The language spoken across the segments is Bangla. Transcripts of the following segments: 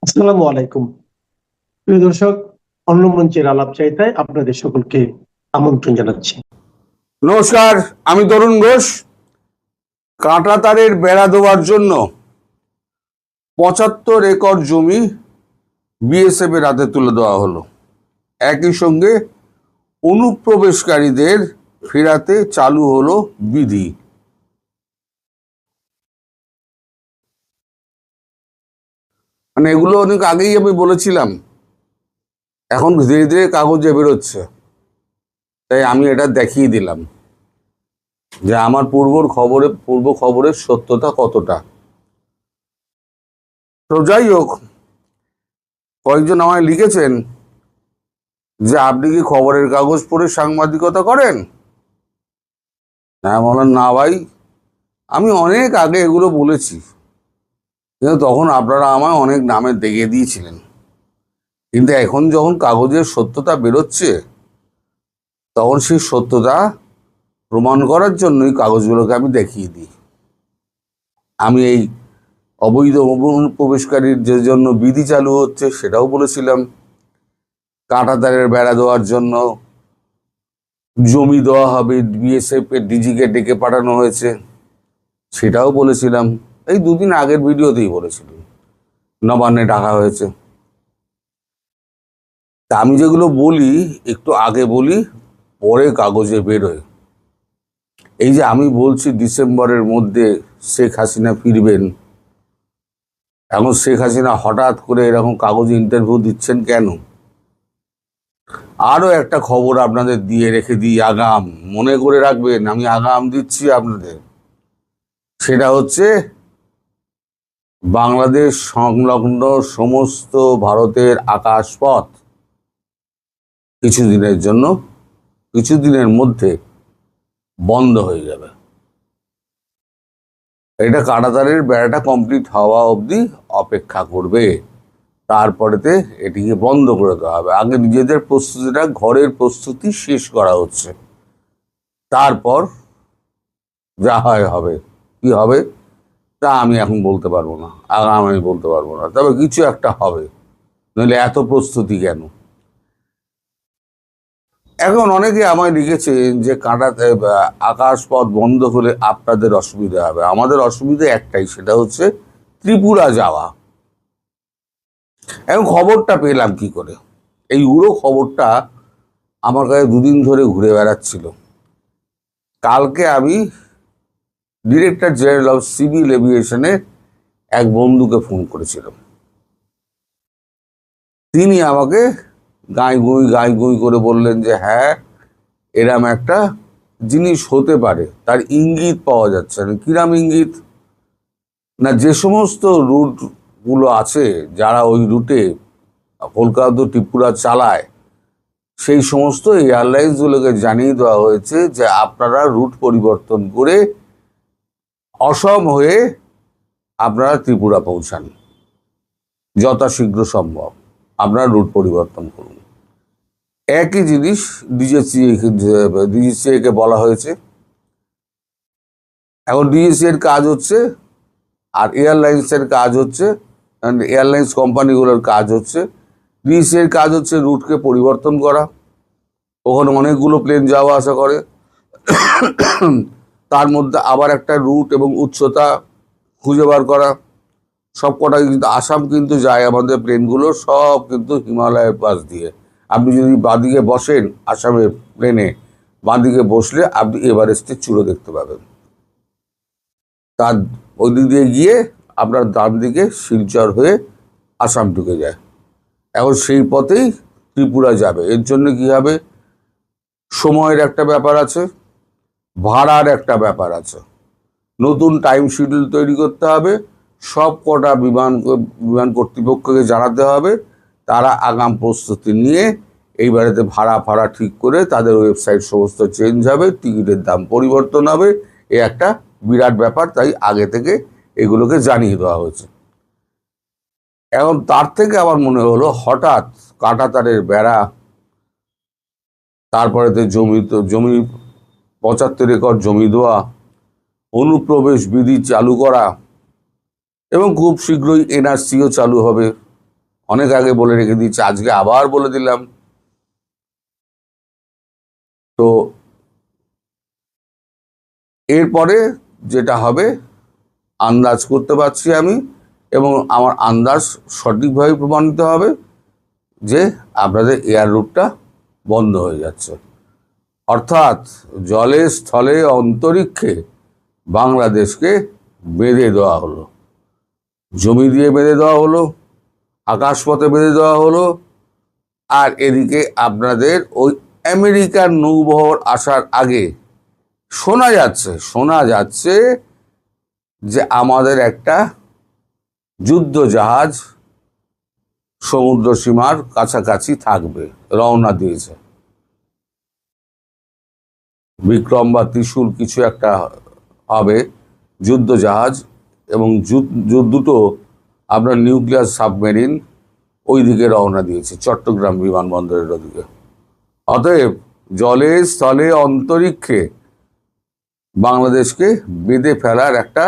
আসসালামু আলাইকুম। প্রিয় দর্শক, অন্য মঞ্চের আলাপ চাইতায় আপনাদের সকলকে আমন্ত্রণ জানাচ্ছি। নমস্কার, আমি তরুণ ঘোষ। কাঁটাতারের বেড়া দেওয়ার জন্য ৭৫ একর জমি বিএসএফ এর হাতে তুলে দেওয়া হলো। একই সঙ্গে অনুপ্রবেশকারীদের ফেরাতে চালু হলো বিধি। মানে এগুলো অনেক আগেই আমি বলেছিলাম, এখন ধীরে ধীরে কাগজে বেরোচ্ছে, তাই আমি এটা দেখিয়ে দিলাম যে আমার পূর্ব খবরের সত্যতা কতটা। তো যাই হোক, কয়েকজন আমায় লিখেছেন যে আপনি কি খবরের কাগজ পড়ে সাংবাদিকতা করেন? হ্যাঁ, বলেন না ভাই, আমি অনেক আগে এগুলো বলেছি, কিন্তু তখন আপনারা আমায় অনেক নামে দেখিয়ে দিয়েছিলেন। কিন্তু এখন যখন কাগজের সত্যতা বেরোচ্ছে, তখন সেই সত্যতা প্রমাণ করার জন্যই কাগজগুলোকে আমি দেখিয়ে দিই। আমি এই অবৈধ অনুপ্রবেশকারীর যে জন্য বিধি চালু হচ্ছে সেটাও বলেছিলাম। কাঁটাতারের বেড়া দেওয়ার জন্য জমি দেওয়া হবে, বিএসএফ এর ডিজিকে ডেকে পাঠানো হয়েছে, সেটাও বলেছিলাম। এই দুদিন আগের ভিডিওতেই বলেছিলাম, নবান্নে ডাকা হয়েছে। তা আমি যেগুলো বলি একটু আগে বলি, পরে কাগজে বেরোয়। এই যে আমি বলছি ডিসেম্বরের মধ্যে শেখ হাসিনা ফিরবেন, এখন শেখ হাসিনা হঠাৎ করে এরকম কাগজে ইন্টারভিউ দিচ্ছেন কেন? আরো একটা খবর আপনাদের দিয়ে রেখে দিই, আগাম মনে করে রাখবেন, আমি আগাম দিচ্ছি আপনাদের। সেটা হচ্ছে বাংলাদেশ সংলগ্ন সমস্ত ভারতের আকাশপথ কিছুদিনের মধ্যে বন্ধ হয়ে যাবে। এটা কাঁটাতারের বেড়াটা কমপ্লিট হওয়া অবধি অপেক্ষা করবে, তারপরেতে এটিকে বন্ধ করে দেওয়া হবে। আগে নিজেদের প্রস্তুতিটা, ঘরের প্রস্তুতি শেষ করা হচ্ছে, তারপর যা হয় হবে। কি হবে তা আমি এখন বলতে পারবো না, আগাম আমি বলতে পারবো না, তবে কিছু একটা হবে, নইলে এত প্রস্তুতি কেন? এখন অনেকে আমায় লিখেছেন যে আকাশপথ বন্ধ হলে আপনাদের অসুবিধা হবে। আমাদের অসুবিধা একটাই, সেটা হচ্ছে ত্রিপুরা যাওয়া। এখন খবরটা পেলাম কি করে? এই উড়ো খবরটা আমার কাছে দুদিন ধরে ঘুরে বেড়াচ্ছিল। কালকে আমি ডিরেক্টর জেনারেল অফ সিভিল এভিয়েশনের এক বন্ধুকে ফোন করেছিলাম। তিনি আমাকে গাই গুঁই করে বললেন যে হ্যাঁ, এরম একটা জিনিস হতে পারে, তার ইঙ্গিত পাওয়া যাচ্ছে না। কিরাম ইঙ্গিত? না, যে সমস্ত রুটগুলো আছে, যারা ওই রুটে কলকাতা টু ত্রিপুরা চালায়, সেই সমস্ত এয়ারলাইন্সগুলোকে জানিয়ে দেওয়া হয়েছে যে আপনারা রুট পরিবর্তন করে অসম হয়ে আপনারা ত্রিপুরা পৌঁছান, যথাশীঘ্র সম্ভব আপনারা রুট পরিবর্তন করুন। একই জিনিস ডিজিসিএ কে বলা হয়েছে। এখন ডিজিসিএ এর কাজ হচ্ছে, আর এয়ারলাইন্সের কাজ হচ্ছে, এয়ারলাইন্স কোম্পানিগুলোর কাজ হচ্ছে, ডিজিসিএ এর কাজ হচ্ছে রুটকে পরিবর্তন করা। ওখানে অনেকগুলো প্লেন যাওয়া আসা করে, তার মধ্যে আবার একটা রুট এবং উচ্চতা খুঁজে বার করা। সব কটা কিন্তু আসাম কিন্তু যায়, আমাদের প্লেনগুলো সব কিন্তু হিমালয়ের পাশ দিয়ে। আপনি যদি বাঁদিকে বসেন আসামের প্লেনে, বাঁদিকে বসলে আপনি এভারেস্টের চূড়ো দেখতে পাবেন। তার ওই দিক দিয়ে গিয়ে আপনার ডান দিকে শিলচর হয়ে আসাম ঢুকে যায়। এখন সেই পথেই ত্রিপুরা যাবে। এর জন্য কি হবে? সময়ের একটা ব্যাপার আছে, ভাড়ার একটা ব্যাপার আছে, নতুন টাইম শিডিউল তৈরি করতে হবে, সব কটা বিমান কর্তৃপক্ষকে জানাতে হবে। তারা আগাম প্রস্তুতি নিয়ে এইবারেতে ভাড়া ঠিক করে তাদের ওয়েবসাইট সমস্ত চেঞ্জ হবে, টিকিটের দাম পরিবর্তন হবে। এ একটা বিরাট ব্যাপার, তাই আগে থেকে এগুলোকে জানিয়ে দেওয়া হয়েছে। এখন তার থেকে আমার মনে হলো হঠাৎ কাঁটাতারের বেড়া, তারপরেতে জমি ৭৫ একর জমি দেওয়া, অনুপ্রবেশ বিধি চালু করা, এবং খুব শীঘ্রই এনআরসিও চালু হবে। অনেক আগে বলে রেখে দিয়েছি, আজকে আবার বলে দিলাম। তো এরপরে যেটা হবে আন্দাজ করতে পারছি আমি, এবং আমার আন্দাজ সঠিকভাবে প্রমাণিত হবে যে আপনাদের এয়ার রুটটা বন্ধ হয়ে যাচ্ছে। অর্থাৎ জলে, স্থলে, অন্তরিক্ষে বাংলাদেশকে বেঁধে দেওয়া হলো, জমি দিয়ে বেঁধে দেওয়া হলো, আকাশপথে বেঁধে দেওয়া হলো। আর এদিকে আপনাদের ওই আমেরিকার নৌবহর আসার আগে শোনা যাচ্ছে যে আমাদের একটা যুদ্ধ জাহাজ সমুদ্র সীমার কাছাকাছি থাকবে, রওনা দিয়েছে। বিক্রম বা ত্রিশূল কিছু একটা হবে, যুদ্ধ জাহাজ, এবং দুটো আপনার নিউক্লিয়ার সাবমেরিন ওই দিকে রওনা দিয়েছে, চট্টগ্রাম বিমানবন্দরের ওদিকে। অতএব জলে, স্থলে, অন্তরিক্ষে বাংলাদেশকে বেঁধে ফেলার একটা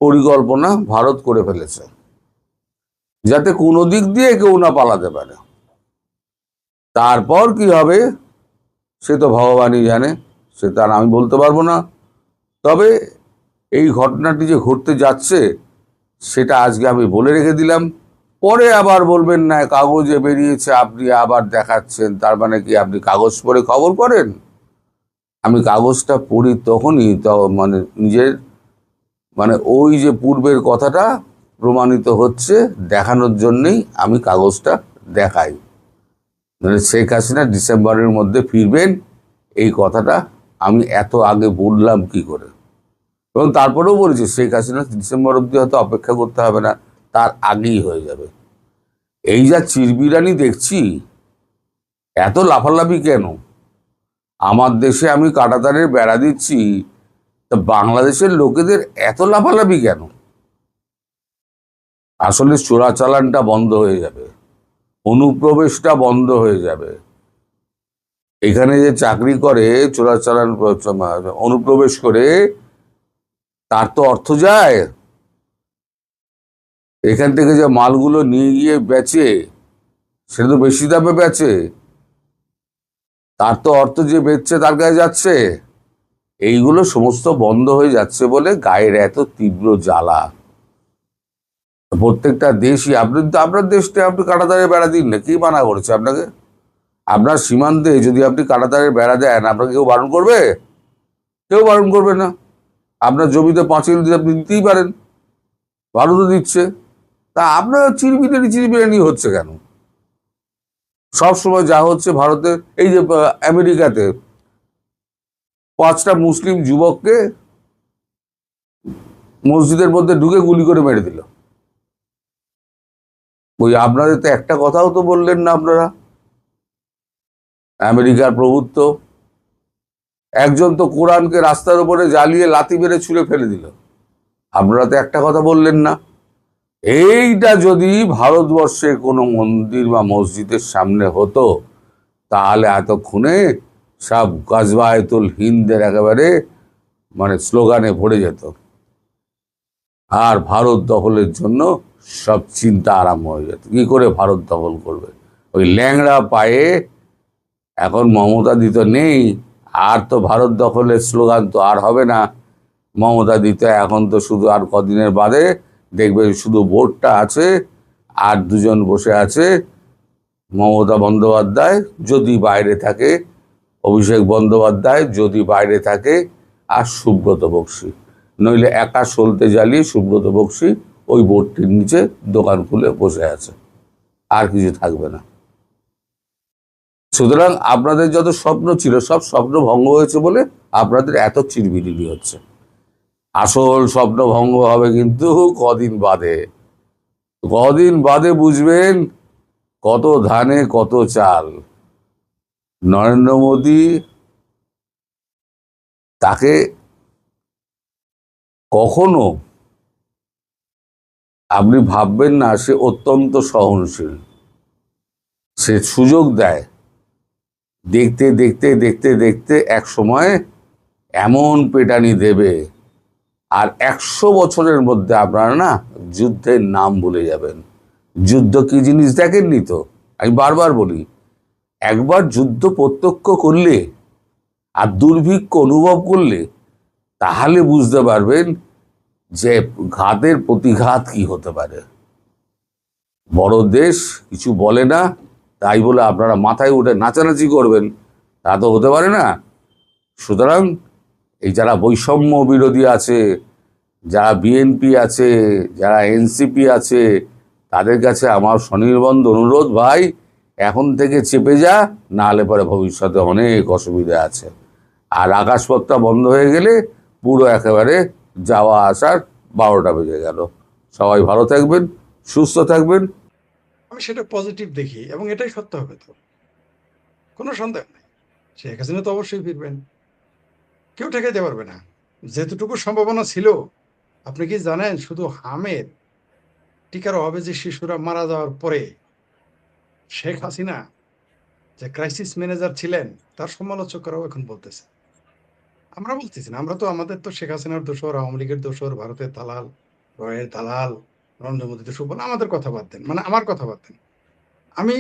পরিকল্পনা ভারত করে ফেলেছে, যাতে কোনো দিক দিয়ে কেউ না পালাতে পারে। তারপর কি হবে সে তো ভগবানই জানে, সে তার আমি বলতে পারবো না। তবে এই ঘটনাটি যে ঘটতে যাচ্ছে সেটা আজকে আমি বলে রেখে দিলাম। পরে আবার বলবেন না কাগজে বেরিয়েছে আপনি আবার দেখাচ্ছেন, তার মানে কি আপনি কাগজ পড়ে খবর করেন? আমি কাগজটা পড়ি তখনই মানে নিজের মানে ওই যে পূর্বের কথাটা প্রমাণিত হচ্ছে দেখানোর জন্যই আমি কাগজটা দেখাই। মানে শেখ হাসিনা ডিসেম্বরের মধ্যে ফিরবেন, এই কথাটা আমি এত আগে বললাম কি করে? এবং তারপরেও বলেছি শেখ হাসিনা ডিসেম্বর অব্দি হয়তো অপেক্ষা করতে হবে না, তার আগেই হয়ে যাবে। এই যা চিরবিরানি দেখছি, এত লাফালাফি কেন? আমার দেশে আমি কাঁটাতারের বেড়া দিচ্ছি, তা বাংলাদেশের লোকেদের এত লাফালাফি কেন? আসলে চোরাচালানটা বন্ধ হয়ে যাবে, অনুপ্রবেশটা বন্ধ হয়ে যাবে। এখানে যে চাকরি করে চোরাচালান অনুপ্রবেশ করে, তার তো অর্থ যায়। এখান থেকে যে মালগুলো নিয়ে গিয়ে বেচে, সেটা তো বেশি দামে বেচে, তার তো অর্থ যে বেচছে তার কাছে যাচ্ছে। এইগুলো সমস্ত বন্ধ হয়ে যাচ্ছে বলে গায়ের এত তীব্র জ্বালা। প্রত্যেকটা দেশই আপনার দেশটা আপনি কাঁটাতারে বেড়া দিন না, কি মানা করেছে আপনাকে? আপনার সীমান্তে যদি আপনি কাঁটাতারের বেড়া দেন, আপনাকে কেউ বারণ করবে? কেউ বারণ করবে না। আপনার জমিতে পাঁচিল দিয়ে আপনি দিতেই পারেন, ভারতও দিচ্ছে। তা আপনার চিরবিরানি হচ্ছে কেন? সব সময় যা হচ্ছে ভারতের, এই যে আমেরিকাতে 5টা মুসলিম যুবককে মসজিদের মধ্যে ঢুকে গুলি করে মেরে দিল। ওই আপনাদের তো একটা কথাও তো বললেন না আপনারা। আমেরিকার প্রভুত্ব, একজন তো কোরআনকে রাস্তার উপরে জ্বালিয়ে লাথি মেরে ছুঁড়ে ফেলে দিল, আপনারা তো একটা কথা বললেন না। এইটা যদি ভারতবর্ষের কোনো মন্দির বা মসজিদের সামনে হতো, তাহলে এতক্ষণে সব গাজওয়াতুল হিন্দের একেবারে মানে স্লোগানে ভরে যেত, আর ভারত দখলের জন্য সব চিন্তা আরম্ভ হয়ে যেত। কি করে ভারত দখল করবে? ওই ল্যাংড়া পায়ে এখন মমতা দি তো নেই, আর তো ভারত দখলের স্লোগান তো আর হবে না। মমতা দিতে এখন তো শুধু আর কদিনের বাদে দেখবেন শুধু বোর্ডটা আছে, আর দুজন বসে আছে, মমতা বন্দ্যোপাধ্যায় যদি বাইরে থাকে, অভিষেক বন্দ্যোপাধ্যায় যদি বাইরে থাকে, আর সুব্রত বক্সী। নইলে একা সলতে জ্বালিয়ে সুব্রত বক্সী ওই বোর্ডটির নিচে দোকান খুলে বসে আছে, আর কিছু থাকবে না। সুতরাং আপনাদের যত স্বপ্ন ছিল সব স্বপ্ন ভঙ্গ হয়েছে বলে আপনাদের এত চিরবিরিনি হচ্ছে। আসল স্বপ্ন ভঙ্গ হবে কিন্তু কদিন বাদে। কদিন বাদে বুঝবেন কত ধানে কত চাল। নরেন্দ্র মোদী, তাকে কখনো আপনি ভাববেন না সে অত্যন্ত সহনশীল। সে সুযোগ দেয়, দেখতে দেখতে দেখতে দেখতে এক সময় এমন পেটানি দেবে, আর 100 বছরের মধ্যে আপনারা না যুদ্ধের নাম ভুলে যাবেন। যুদ্ধ কি জিনিস দেখেননি তো? আমি বারবার বলি, একবার যুদ্ধ প্রত্যক্ষ করলে আর দুর্ভিক্ষ অনুভব করলে তাহলে বুঝতে পারবেন যে ঘাতের প্রতিঘাত কি হতে পারে। বড় দেশ কিছু বলে না, তাই বলে আপনারা মাথায় উঠে নাচানাচি করবেন, তা তো হতে পারে না। সুতরাং এই যারা বৈষম্য বিরোধী আছে, যারা বিএনপি আছে, যারা এনসিপি আছে, তাদের কাছে আমার স্বনির্বন্ধ অনুরোধ, ভাই এখন থেকে চেপে যা, না হলে পরে ভবিষ্যতে অনেক অসুবিধা আছে। আর আকাশপথটা বন্ধ হয়ে গেলে পুরো একেবারে যাওয়া আসার 12টা বেজে গেল। সবাই ভালো থাকবেন, সুস্থ থাকবেন। আমি সেটা পজিটিভ দেখি এবং এটাই সত্য হবে, তো কোনো সন্দেহ নেই। শেখ হাসিনা তো অবশ্যই ফিরবেন, কেউ ঠেকাইতে পারবে না। যেতটুকু সম্ভাবনা ছিল, আপনি কি জানেন শুধু হামের টিকার অভাবে যে শিশুরা মারা যাওয়ার পরে শেখ হাসিনা যে ক্রাইসিস ম্যানেজার ছিলেন তার সমালোচকরাও এখন বলতেছে। আমরা বলতেছি না, আমরা তো আমাদের তো শেখ হাসিনার দোসর, আওয়ামী লীগের দোসর, ভারতের দালাল, রয়ের দালাল, নরেন্দ্র মোদী দোসর বলে আমাদের কথা বাদ দেন, মানে আমার কথা বাদ দেন। আমি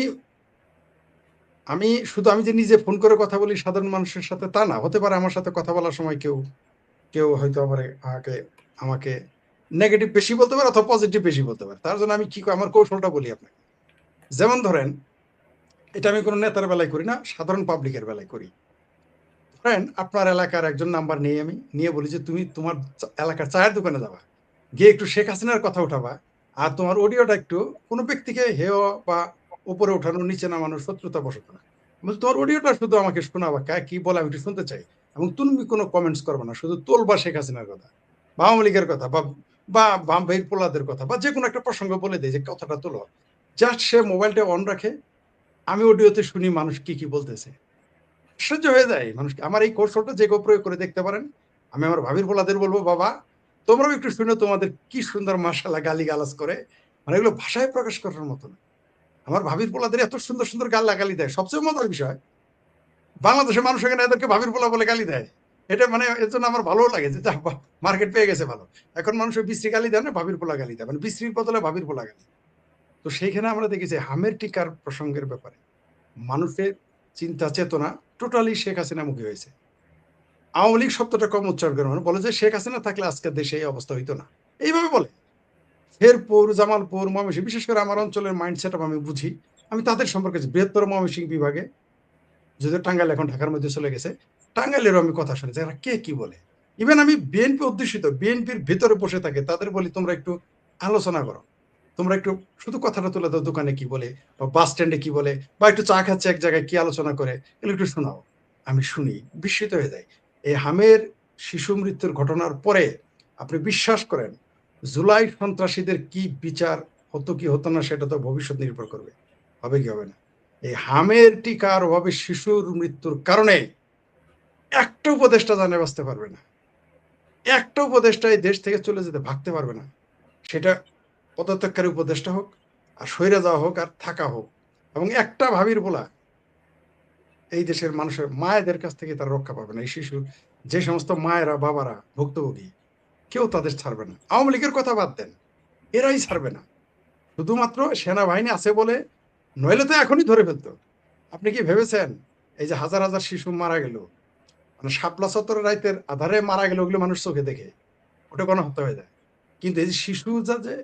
আমি শুধু আমি যে নিজে ফোন করে কথা বলি সাধারণ মানুষের সাথে তা না, হতে পারে আমার সাথে কথা বলার সময় কেউ কেউ হয়তো আমাকে আমাকে নেগেটিভ বেশি বলতে পারে অথবা পজিটিভ বেশি বলতে পারে। তার জন্য আমি কি আমার কৌশলটা বলি আপনাকে। যেমন ধরেন, এটা আমি কোনো নেতার বেলায় করি না, সাধারণ পাবলিকের বেলায় করি। ধরেন আপনার এলাকার একজন নাম্বার নিয়ে আমি নিয়ে বলি যে তুমি তোমার এলাকার চায়ের দোকানে যাবা, গিয়ে একটু শেখ হাসিনার কথা উঠাবা, আর তোমার অডিওটা একটু কোনো ব্যক্তিকে হেয় বা উপরে উঠানো, নিচে নামানোর, শত্রুতা বসত না, তোমার অডিওটা শুধু আমাকে শোনাবা, কি বলে আমি একটু শুনতে চাই। এবং তুমি কোনো কমেন্টস করবে না, শুধু তোলবা শেখ হাসিনার কথা বা আওয়ামী লীগের কথা বা বা বাম ভাইয়ের পোলাদের কথা বা যে কোনো একটা প্রসঙ্গ বলে দেয় যে কথাটা তোলো। জাস্ট সে মোবাইলটা অন রাখে, আমি অডিওতে শুনি মানুষ কি কি বলতেছে। আশ্চর্য হয়ে যায় মানুষকে। আমার এই কৌশলটা যে কেউ প্রয়োগ করে দেখতে পারেন। আমি আমার ভাবির পোলাদের বলবো, বাবা তোমরাও একটু শুনে তোমাদের কি সুন্দর মাশাআল্লাহ গালি গালাজ করে, মানে এগুলো ভাষায় প্রকাশ করার মতো না। আমার ভাবির পোলাদের এত সুন্দর সুন্দর গালি দেয়। সবচেয়ে মজার বিষয়, বাংলাদেশের মানুষ এখানে এদেরকে ভাবির পোলা বলে গালি দেয়। এটা মানে এর জন্য আমার ভালো লাগে যে মার্কেট পেয়ে গেছে ভালো। এখন মানুষের বিশ্রী গালি দেয় না, ভাবির পোলা গালি দেয়, মানে বিশ্রীর বদলে ভাবির পোলা গালি। তো সেইখানে আমরা দেখেছি হামের টিকার প্রসঙ্গের ব্যাপারে মানুষের চিন্তা চেতনা টোটালি শেখ হাসিনামুখী হয়েছে। আওয়ামী লীগ শব্দটা কম উচ্চারণ করে, মানে বলে যে শেখ হাসিনা থাকলে আজকের দেশে এই অবস্থা হইতো না, এইভাবে বলে। শেরপুর, জামালপুর, ময়মনসিংহ, বিশেষ করে আমার অঞ্চলের মাইন্ডসেট আমি বুঝি। আমি তাদের সম্পর্কে বৃহত্তর ময়মনসিংহ বিভাগে, যদিও টাঙ্গাইল এখন ঢাকার মধ্যে চলে গেছে, টাঙ্গাইলেরও আমি কথা শুনেছি এরা কে কি বলে। ইভেন আমি বিএনপি অধ্যুষিত বিএনপির ভিতরে বসে থাকে তাদের বলি, তোমরা একটু আলোচনা করো, তোমরা একটু শুধু কথাটা তুলে দাও, দোকানে কি বলে বা বাস স্ট্যান্ডে কি বলে বা একটু চা খাচ্ছে এক জায়গায় কি আলোচনা করে, এগুলো একটু শোনাও। আমি শুনি, বিস্মিত হয়ে যাই। এই হামের শিশু মৃত্যুর ঘটনার পরে আপনি বিশ্বাস করেন জুলাই সন্ত্রাসীদের কি বিচার হতো কি হতো না সেটা তো ভবিষ্যৎ নির্ভর করবে, হবে কি হবে না। এই হামের টিকার অভাবে শিশুর মৃত্যুর কারণে একটা উপদেষ্টা জানে বাঁচতে পারবে না, একটা উপদেষ্টা এই দেশ থেকে চলে যেতে ভাগতে পারবে না। সেটা পদত্যাগকারী উপদেষ্টা হোক, আর সইরে যাওয়া হোক, আর থাকা হোক। এবং একটা ভাবির বলা এই দেশের মানুষের মায়েদের কাছ থেকে তারা রক্ষা পাবে না। এই শিশু, যে সমস্ত মায়েরা বাবারা ভুক্তভোগী, কেউ তাদের ছাড়বে না। আওয়ামী লীগের কথা বাদ দেন, এরাই ছাড়বে না। শুধুমাত্র সেনাবাহিনী আছে বলে, নইলে তো এখনই ধরে ফেলতো। আপনি কি ভেবেছেন এই যে হাজার হাজার শিশু মারা গেল, মানে শাপলা চত্বরের রাইতের আধারে মারা গেল, ওগুলো মানুষ চোখে দেখে ওটা কোনো হত্যা হয়ে যায়। কিন্তু এই যে শিশু যে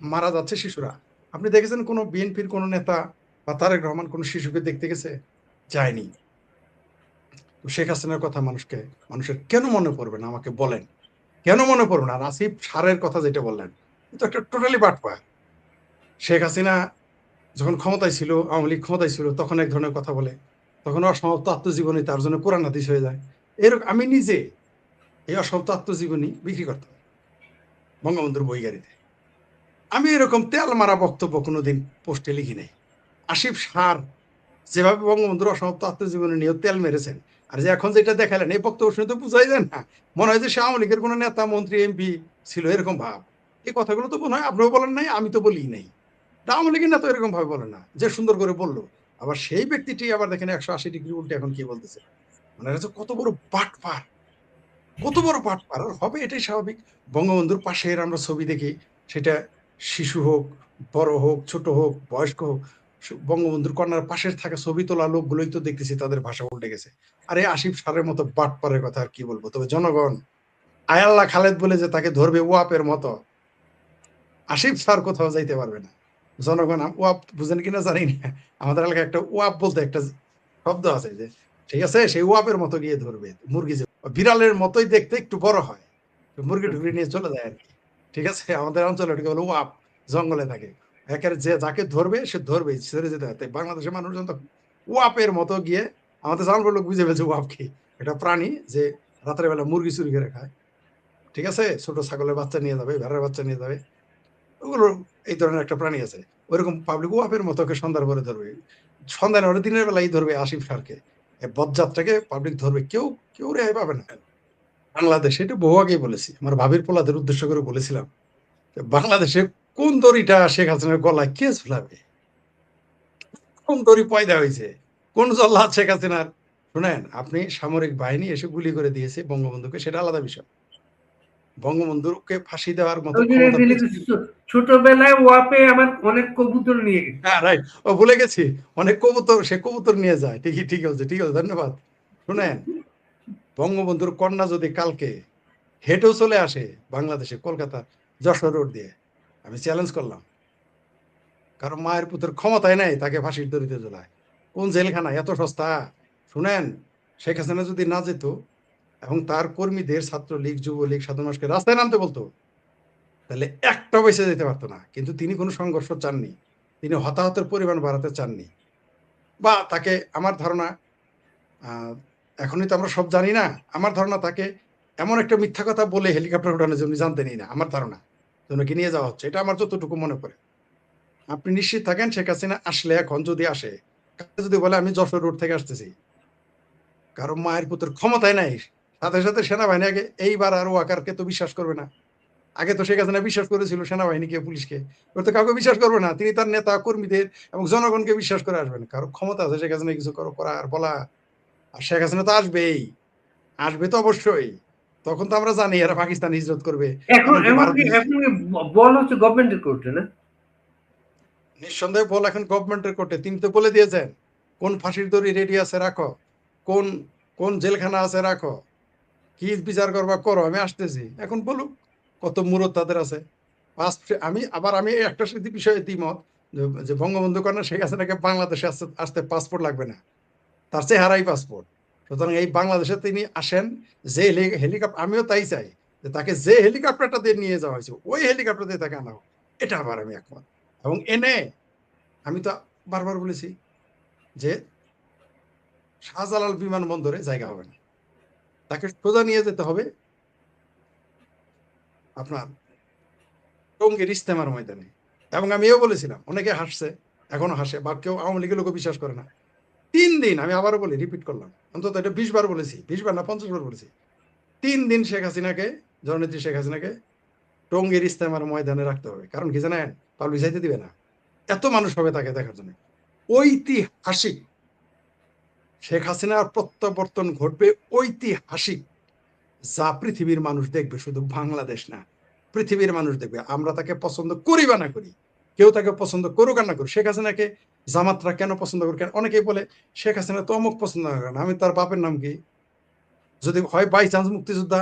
মারা যাচ্ছে শিশুরা, আপনি দেখেছেন কোনো বিএনপির কোনো নেতা বা তারেক রহমান কোনো শিশুকে দেখতে গেছে? যায়নি। তো শেখ হাসিনার কথা মানুষের কেন মনে পড়বে না আমাকে বলেন, কেন মনে পড়বে না? আর আসিফ সারের কথা যেটা বললেন, কিন্তু একটা টোটালি বাটপার। শেখ হাসিনা যখন ক্ষমতায় ছিল, আওয়ামী লীগ ক্ষমতায় ছিল, তখন এক ধরনের কথা বলে, তখন অসমাপ্ত আত্মজীবনী তার জন্য কোরআন হাদিস হয়ে যায়। এরকম আমি নিজে এই অসমাপ্ত আত্মজীবনী বিক্রি করতাম বঙ্গবন্ধুর বই গাড়িতে। আমি এরকম তেল মারা বক্তব্য কোনোদিন পোস্টে লিখি নাই। আসিফ সার যেভাবে বঙ্গবন্ধুর অসমাপ্ত আত্মজীবনী নিয়ে তেল মেরেছেন, আর যে এখন যেটা দেখালেন, এই বক্তব্য শুনে তো বুঝাই যায় না, মনে হয় যে সে আওয়ামী লীগের কোনো নেতা, মন্ত্রী, এমপি ছিল, এরকম ভাব। এই কথাগুলো তো মনে হয় আপনিও বলেন নাই, আমি তো বলি নাই। আওয়ামী লীগের নেতা এরকম ভাবে বলে না, যে সুন্দর করে বললো। আবার সেই ব্যক্তিটি আবার দেখেন 180 ডিগ্রি উল্টে এখন কি বলতেছে, মানে কত বড় বাটপার, কত বড় বাটপার। আর হবে, এটাই স্বাভাবিক। বঙ্গবন্ধুর পাশের আমরা ছবি দেখি, সেটা শিশু হোক, বড় হোক ছোট হোক বয়স্ক হোক, বঙ্গবন্ধুর কন্যার পাশের থাকা ছবি তোলা লোকগুলোই তো দেখতেছি তাদের ভাষা উল্টে গেছে। আরে আসিফ সারের মতো বাটপারের কথা আর কি বলবো। তবে জনগণ আয়াল্লাহ খালেদ বলে যে তাকে ধরবে ওয়াপের মতো, আসিফ স্যার কোথাও যাইতে পারবে না। জনগণ ওয়াপ বুঝেন কিনা জানি না, আমাদের এলাকায় একটা ওয়াপ বলতে একটা শব্দ আছে, যে ঠিক আছে সেই ওয়াপের মতো গিয়ে ধরবে মুরগি, যে বিড়ালের মতোই দেখতে একটু বড় হয়, মুরগি টুরগি নিয়ে চলে যায় আর কি। ঠিক আছে, আমাদের অঞ্চলে এটাকে বলে ওয়াপ, জঙ্গলে থাকে। একের যে যাকে ধরবে সে ধরবেই, ছেড়ে যেতে হয়। তাই বাংলাদেশের মানুষজন তো ওয়াপের মতো গিয়ে, আমাদের জানবার লোক বুঝে ফেলছে ওয়াপ কি, এটা প্রাণী যে রাতের বেলা মুরগি চুরি করে খায়। ঠিক আছে, ছোট ছাগলের বাচ্চা নিয়ে যাবে, ভেড়ার বাচ্চা নিয়ে যাবে, ওগুলো এই ধরনের একটা প্রাণী আছে। ওইরকম পাবলিক ওয়াপের মতো ওকে সন্ধ্যার পরে ধরবে, সন্ধ্যা নয় দিনের বেলায় ধরবে আসিফ সারকে, বজ্জাতটাকে পাবলিক ধরবে, কেউ কেউ রেহাই পাবে না। বাংলাদেশে এটা বহু আগেই বলেছি, আমার ভাবির পোলাদের উদ্দেশ্য করে বলেছিলাম, যে বাংলাদেশে কোন দড়িটা শেখ হাসিনার গলায় কে ঝুলাবে, কোন দড়ি পয়দা হয়েছে, কোন জল্লাদ শেখ হাসিনার। শুনেন, আপনি সামরিক বাহিনী এসে গুলি করে দিয়েছে বঙ্গবন্ধুকে, সেটা আলাদা বিষয়। বঙ্গবন্ধুকে ফাঁসি দেওয়ার মতো ওই যে ক্ষমতা দিলে ছোটবেলায় ওয়াপে আমার অনেক কবুতর নিয়ে গেছে। হ্যাঁ রাইট, ও ভুলে গেছি, অনেক কবুতর, সে কবুতর নিয়ে যায়, ঠিকই, ঠিক আছে, ঠিক আছে, ধন্যবাদ। শুনেন, বঙ্গবন্ধুর কন্যা যদি কালকে হেঁটেও চলে আসে বাংলাদেশে, কলকাতা যশোর রোড দিয়ে, আমি চ্যালেঞ্জ করলাম, কারণ মায়ের পুত্রের ক্ষমতায় নাই তাকে ফাঁসির দড়িতে ঝোলায়, কোন জেলখানা এত সস্তা। শুনেন, শেখ হাসিনা যদি না যেত এবং তার কর্মীদের, ছাত্রলীগ, যুবলীগ, সাধারণ মানুষকে রাস্তায় নামতে বলতো, তাহলে একটা বেঁচে যেতে পারতো না। কিন্তু তিনি কোনো সংঘর্ষ চাননি, তিনি হতাহতের পরিমাণ বাড়াতে চাননি, বা তাকে, আমার ধারণা, এখনই তো আমরা সব জানি না, আমার ধারণা তাকে এমন একটা মিথ্যা কথা বলে হেলিকপ্টার উঠানোর জন্য জানতেনই না, আমার ধারণা, ওনাকে নিয়ে যাওয়া হচ্ছে, এটা আমার যতটুকু মনে পড়ে। আপনি নিশ্চিত থাকেন, শেখ হাসিনা আসলে, এখন যদি আসে, যদি বলে আমি যশোর রোড থেকে আসতেছি, কারণ মায়ের পুত্রের ক্ষমতায় নাই, সাথে সাথে সেনাবাহিনী আগে, এইবার আর ওয়াকারকে তো বিশ্বাস করবে না। আগে তো শেখ হাসিনা বিশ্বাস করেছিল সেনাবাহিনীকে, পুলিশকে, ওর তো কাউকে বিশ্বাস করবে না। তিনি তার নেতা কর্মীদের এবং জনগণকে বিশ্বাস করে আসবেন, কারণ ক্ষমতা আছে শেখ হাসিনা কিছু করার বলা। আর শেখ হাসিনা তো আসবেই, আসবে তো অবশ্যই। তখন তো আমরা জানি এরা পাকিস্তান হিজরত করবে, এখন এমনকি ভারত। এখন বল হচ্ছে গভর্নমেন্টের কোর্টে না? নিঃসন্দেহে বল এখন গভর্নমেন্টের কোর্টে। তিনি তো বলে দিয়েছেন কোন ফাঁসির দড়ি রেডি আছে রাখো, কোন কোন জেলখানা আছে রাখো, কি বিচার করবা করো, আমি আসতেছি। এখন বলুক কত মুরত তাদের আছে। আমি একটা বিষয়ে দ্বিমত, যে বঙ্গবন্ধু কন্যা শেখ হাসিনাকে বাংলাদেশে আসতে পাসপোর্ট লাগবে না, তার চেহারাই পাসপোর্ট। সুতরাং এই বাংলাদেশে তিনি আসেন, যে হেলিকপ্টার, আমিও তাই চাই, যে তাকে যে হেলিকপ্টারটা দিয়ে নিয়ে যাওয়া হয়েছে ওই হেলিকপ্টার দিয়ে তাকে আনা হোক, এটা আবার আমি একমত। এবং এনে, আমি তো বারবার বলেছি যে শাহজালাল বিমানবন্দরে জায়গা হবে না, তাকে সোজা নিয়ে যেতে হবে আপনার টঙ্গীর ইজতেমার ময়দানে। এবং আমি এও বলেছিলাম, অনেকে হাসছে, এখনো হাসে, বা কেউ আওয়ামী লীগের লোক বিশ্বাস করে না। 3 দিন, আমি আবারও বলি, রিপিট করলাম, অন্তত এটা 20 বার বলেছি, 20 বার না 50 বার বলেছি, 3 দিন শেখ হাসিনাকে, জননেত্রী শেখ হাসিনাকে টঙ্গীর ইজতেমার ময়দানে রাখতে হবে। কারণ কি জানেন, পাবলিক যাইতে দিবে না, এত মানুষ হবে তাকে দেখার জন্য। ঐতিহাসিক, শেখ হাসিনার প্রত্যাবর্তন ঘটবে, ঐতিহাসিক, যা পৃথিবীর মানুষ দেখবে, শুধু বাংলাদেশ না, পৃথিবীর মানুষ দেখবে। আমরা তাকে পছন্দ করি বা না করি, কেউ তাকে পছন্দ করুক আর না করুক, শেখ হাসিনাকে জামাতরা কেন পছন্দ করুক, অনেকেই বলে শেখ হাসিনা তো অমুক পছন্দ করে না, আমি তার বাপের নাম কি, যদি হয় বাই চান্স মুক্তিযোদ্ধা,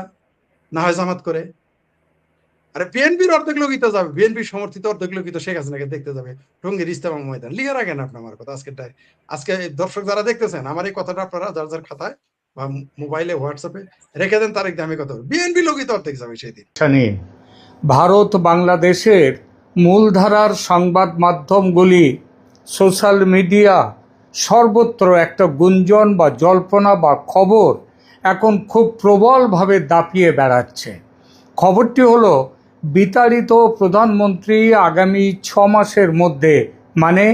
না হয় জামাত করে। আরে বিএনপির অর্ধেক লোকই তো যাবে, বিএনপির সমর্থিত অর্ধেক লোকই তো শেখ হাসিনাকে দেখতে যাবে টঙ্গীর ইজতেমা ময়দান। লিখে রাখেন আপনি আমার কথা আজকেরটাই, আজকে দর্শক যারা দেখতেছেন আমার এই কথাটা, আপনারা যার যার খাতায় বা মোবাইলে, হোয়াটসঅ্যাপে রেখে দেন, তারিখ দিয়ে আমি কথা বলবো, বিএনপি লোকই তো অর্ধেক যাবে সেই দিন। ভারত বাংলাদেশের মূলধারার সংবাদ মাধ্যমগুলি, সোশ্যাল মিডিয়া, সর্বত্র একটা গুঞ্জন বা জল্পনা বা খবর এখন খুব প্রবলভাবে দাপিয়ে বেড়াচ্ছে। খবরটি হলো, বিতাড়িত প্রধানমন্ত্রী আগামী 6 মাসের মধ্যে, মানে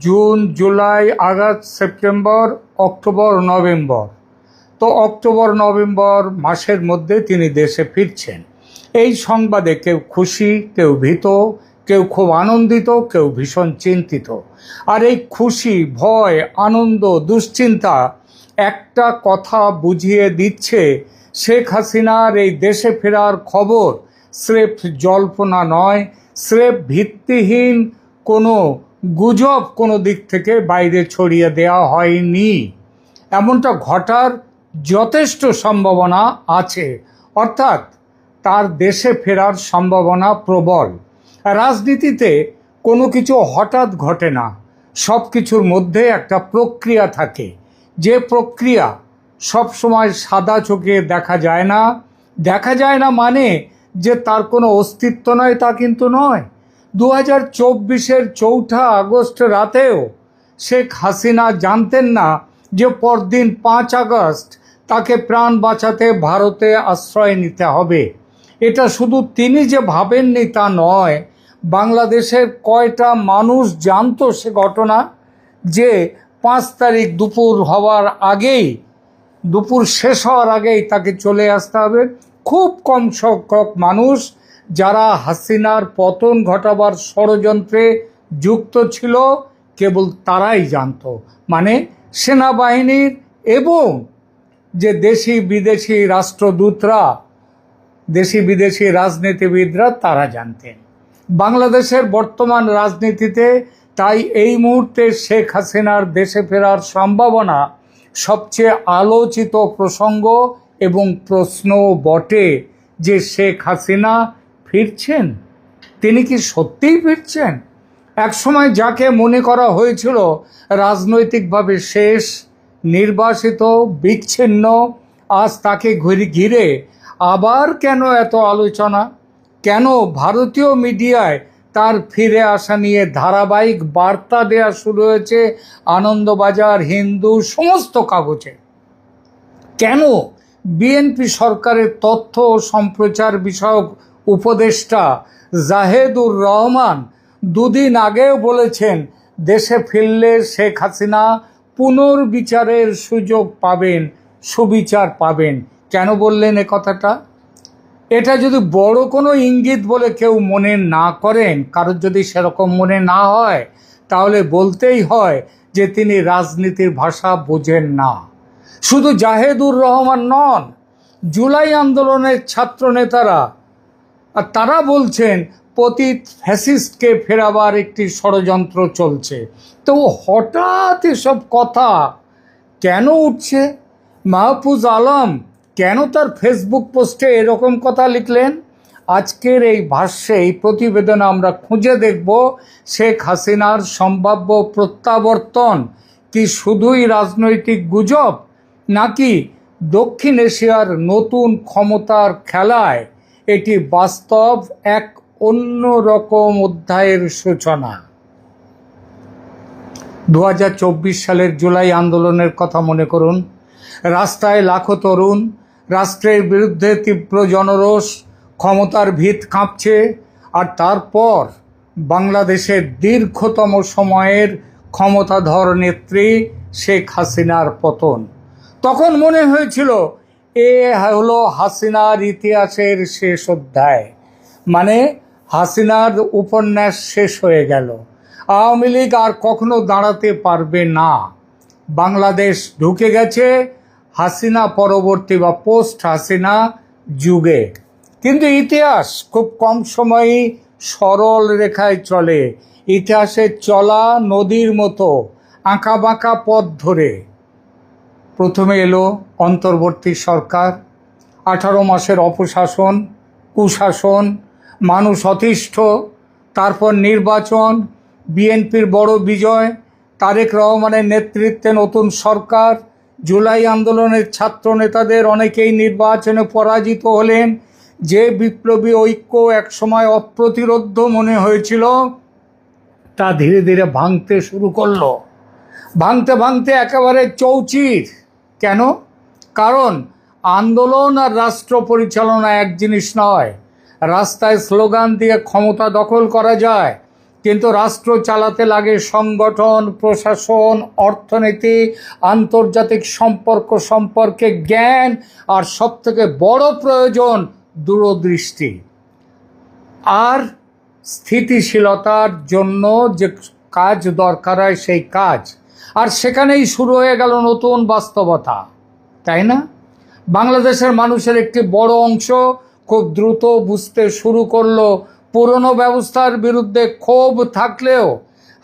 June, July, August, September, October, November, তো অক্টোবর নভেম্বর মাসের মধ্যে তিনি দেশে ফিরছেন। এই সংবাদে কেউ খুশি, কেউ ভীত, কেউ খুব আনন্দিত, কেউ ভীষণ চিন্তিত। আর এই খুশি, ভয়, আনন্দ, দুশ্চিন্তা একটা কথা বুঝিয়ে দিচ্ছে, শেখ হাসিনার এই দেশে ফেরার খবর স্রেফ জল্পনা নয়, স্রেফ ভিত্তিহীন কোনো গুজব কোনো দিক থেকে বাইরে ছড়িয়ে দেওয়া হয়নি। এমনটা ঘটার যথেষ্ট সম্ভাবনা আছে, অর্থাৎ তার দেশে ফেরার সম্ভাবনা প্রবল। রাজনীতিতে কোনো কিছু হঠাৎ ঘটে না, সব কিছুর মধ্যে একটা প্রক্রিয়া থাকে, যে প্রক্রিয়া সবসময় সাদা চোখে দেখা যায় না। দেখা যায় না মানে যে তার কোনো অস্তিত্ব নয় তা কিন্তু নয়। 2024-এর 4 আগস্ট রাতেও শেখ হাসিনা জানতেন না যে পরদিন 5 আগস্ট তাকে প্রাণ বাঁচাতে ভারতে আশ্রয় নিতে হবে। এটা শুধু তিনি যে ভাবেননি তা নয়, বাংলাদেশের কয়টা মানুষ জানতো সে ঘটনা, যে 5 তারিখ দুপুর শেষ হওয়ার আগেই তাকে চলে আসতে হবে। খুব কম সংখ্যক মানুষ যারা হাসিনার পতন ঘটাবার ষড়যন্ত্রে যুক্ত ছিল, কেবল তারাই জানতো, মানে সেনাবাহিনীর এবং যে দেশি বিদেশি রাষ্ট্রদূতরা, দেশি বিদেশি রাজনীতিবিদরা, তারা জানতেন। বাংলাদেশের বর্তমান রাজনীতিতে তাই এই মুহূর্তে শেখ হাসিনার দেশে ফেরার সম্ভাবনা সবচেয়ে আলোচিত প্রসঙ্গ এবং প্রশ্ন বটে, যে শেখ হাসিনা ফিরছেন। তিনি কি সত্যিই ফিরছেন? একসময় যাকে মনে করা হয়েছিল রাজনৈতিকভাবে শেষ, নির্বাসিত, বিচ্ছিন্ন, আজ তাকে ঘিরে আবার কেন এত আলোচনা? কেন ভারতীয় মিডিয়ায় তার ফিরে আসা নিয়ে ধারাবাহিক বার্তা দেওয়া শুরু হয়েছে? আনন্দবাজার, হিন্দু, সমস্ত কাগজে। কেন বিএনপি সরকারের তথ্য ও সম্প্রচার বিষয়ক উপদেষ্টা জাহেদুর রহমান 2 দিন আগেও বলেছেন দেশে ফিরলে শেখ হাসিনা পুনর্বিচারের সুযোগ পাবেন, সুবিচার পাবেন? কেন বললেন এ কথাটা? এটা যদি বড় কোনো ইঙ্গিত বলে কেউ মনে না করেন, কারোর যদি সেরকম মনে না হয়, তাহলে বলতেই হয় যে তিনি রাজনীতির ভাষা বোঝেন না। শুধু জাহেদুর রহমান নন, জুলাই আন্দোলনের ছাত্র নেতারা, আর তারা বলছেন পতিত ফ্যাসিস্টকে ফেরাবার একটি ষড়যন্ত্র চলছে। তো হঠাৎ এসব কথা কেন উঠছে? মাহফুজ আলম কেন তার ফেসবুক পোস্টে এরকম কথা লিখলেন? আজকের এই ভাষ্যে, এই প্রতিবেদনে আমরা খুঁজে দেখব শেখ হাসিনার সম্ভাব্য প্রত্যাবর্তন কি শুধুই রাজনৈতিক গুজব, নাকি দক্ষিণ এশিয়ার নতুন ক্ষমতার খেলায় এটি বাস্তব এক অন্যরকম অধ্যায়ের সূচনা। 2024 সালের জুলাই আন্দোলনের কথা মনে করুন। রাস্তায় লাখো তরুণ, রাষ্ট্রের বিরুদ্ধে তীব্র জনরোষ, ক্ষমতার ভিত কাঁপছে। আর তারপর বাংলাদেশের দীর্ঘতম সময়ের ক্ষমতাধর নেত্রী শেখ হাসিনার পতন। তখন মনে হয়েছিল এ হলো হাসিনার ইতিহাসের শেষ অধ্যায়, মানে হাসিনার উপন্যাস শেষ হয়ে গেল। আওয়ামী লীগ আর কখনো দাঁড়াতে পারবে না। বাংলাদেশ ঢুকে গেছে হাসিনা পরবর্তী বা পোস্ট হাসিনা যুগে। কিন্তু ইতিহাস খুব কম সময়ই সরল রেখায় চলে। ইতিহাসের চলা নদীর মতো আঁকাবাঁকা পথ ধরে। প্রথমে এলো অন্তর্বর্তী সরকার, 18 মাসের অপশাসন, কুশাসন, মানুষ অতিষ্ঠ। তারপর নির্বাচন, বিএনপির বড় বিজয়, তারেক রহমানের নেতৃত্বে নতুন সরকার। জুলাই আন্দোলনের ছাত্র নেতাদের অনেকেই নির্বাচনে পরাজিত হলেন। যে বিপ্লবী ঐক্য একসময় অপ্রতিরোধ্য মনে হয়েছিল, তা ধীরে ধীরে ভাঙতে শুরু করলো। ভাঙতে ভাঙতে একেবারে চৌচির। কেন? কারণ আন্দোলন আর রাষ্ট্র পরিচালনা এক জিনিস নয়। রাস্তায় স্লোগান দিয়ে ক্ষমতা দখল করা যায়, কিন্তু রাষ্ট্র চালাতে লাগে সংগঠন, প্রশাসন, অর্থনীতি, আন্তর্জাতিক সম্পর্কে জ্ঞান, আর সবথেকে বড় প্রয়োজন দূরদৃষ্টি আর স্থিতিশীলতার জন্য যে কাজ দরকার হয় সেই কাজ। আর সেখানেই শুরু হয়ে গেল নতুন বাস্তবতা, তাই না? বাংলাদেশের মানুষের একটি বড় অংশ খুব দ্রুত বুঝতে শুরু করলো পুরনো ব্যবস্থার বিরুদ্ধে ক্ষোভ থাকলেও,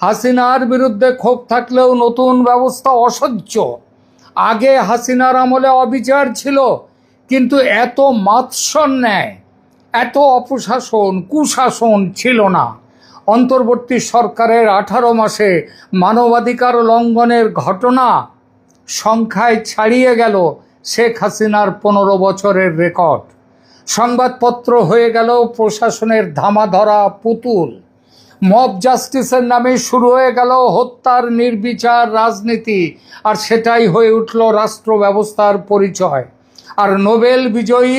হাসিনার বিরুদ্ধে ক্ষোভ থাকলেও নতুন ব্যবস্থা অসহ্য। আগে হাসিনার আমলে অবিচার ছিল, কিন্তু এত মাৎসন্যায়, এত অপশাসন, কুশাসন ছিল না। অন্তর্বর্তী সরকারের 18 মাসে মানবাধিকার লঙ্ঘনের ঘটনা সংখ্যায় ছাড়িয়ে গেল শেখ হাসিনার 15 বছরের রেকর্ড। সংবাদপত্র হয়ে গেল প্রশাসনের ধামাধরা পুতুল। মব জাস্টিসের নামে শুরু হয়ে গেল হত্যার নির্বিচার রাজনীতি, আর সেটাই হয়ে উঠল রাষ্ট্র ব্যবস্থার পরিচয়। আর নোবেল বিজয়ী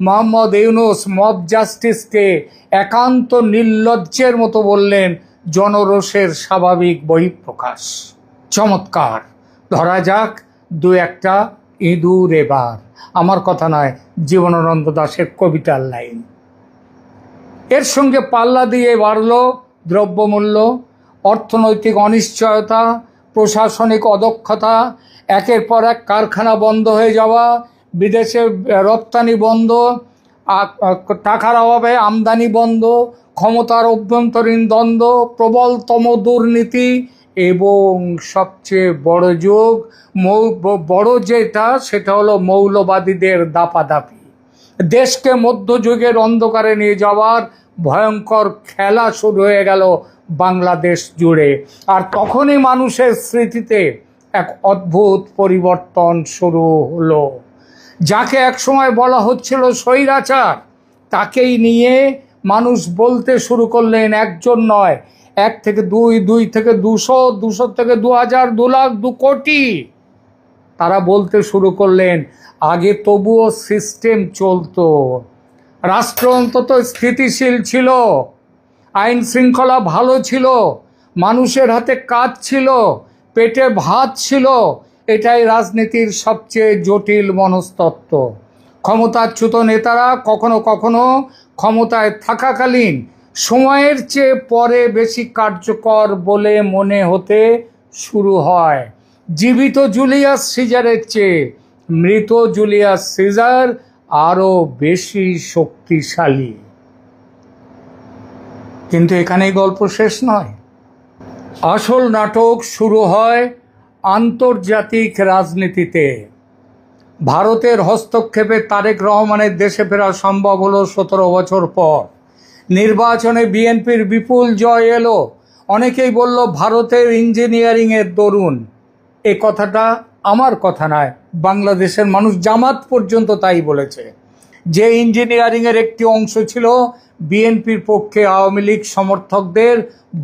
মোহাম্মদ ইউনূস মব জাস্টিসকে একান্ত নির্লজ্জের মতো বললেন জনরোষের স্বাভাবিক বহিঃপ্রকাশ। চমৎকার। ধরা যাক দু একটা ইঁদুর এবার। আমার কথা নয়, জীবনানন্দ দাশের কবিতার লাইন। এর সঙ্গে পাল্লা দিয়ে বাড়ল দ্রব্যমূল্য, অর্থনৈতিক অনিশ্চয়তা, প্রশাসনিক অদক্ষতা, একের পর এক কারখানা বন্ধ হয়ে যাওয়া, বিদেশে রপ্তানি বন্ধ, টাকার অভাবে আমদানি বন্ধ, ক্ষমতার অভ্যন্তরীণ দ্বন্দ্ব, প্রবলতম দুর্নীতি এবং সবচেয়ে বড় যেটা সেটা হলো মৌলবাদীদের দাপাদাপি। দেশকে মধ্যযুগের অন্ধকারে নিয়ে যাওয়ার ভয়ঙ্কর খেলা শুরু হয়ে গেল বাংলাদেশ জুড়ে। আর তখনই মানুষের স্মৃতিতে এক অদ্ভুত পরিবর্তন শুরু হলো। যাকে একসময় বলা হচ্ছিল স্বৈরাচার, তাকেই নিয়ে মানুষ বলতে শুরু করলেন একজন নয়, 1 থেকে 2, 2 থেকে 200, 200 থেকে 2000, 2 লাখ, 2 কোটি। তারা বলতে শুরু করলেন আগে তবুও সিস্টেম চলতো, রাষ্ট্র অন্তত স্থিতিশীল ছিল, আইন শৃঙ্খলা ভালো ছিল, মানুষের হাতে কাজ ছিল, পেটে ভাত ছিল। এটাই রাজনীতির সবচেয়ে জটিল মনস্তত্ত্ব। ক্ষমতাচ্যুত নেতারা কখনো কখনো ক্ষমতায় থাকাকালীন সময়ের চেয়ে পরে বেশি কার্যকর বলে মনে হতে শুরু হয়। জীবিত জুলিয়াস সিজারের চেয়ে মৃত জুলিয়াস সিজার আরও বেশি শক্তিশালী। কিন্তু এখানেই গল্প শেষ নয়। আসল নাটক শুরু হয় আন্তর্জাতিক রাজনীতিতে। ভারতের হস্তক্ষেপে তারেক রহমানের দেশে ফেরা সম্ভব হলো 17 বছর পর। নির্বাচনে বিএনপির বিপুল জয় এলো। অনেকেই বলল ভারতের ইঞ্জিনিয়ারিংয়ের দরুন। এ কথাটা আমার কথা নয়, বাংলাদেশের মানুষ, জামাত পর্যন্ত তাই বলেছে, যে ইঞ্জিনিয়ারিংয়ের একটি অংশ ছিল বিএনপির পক্ষে আওয়ামী লীগ সমর্থকদের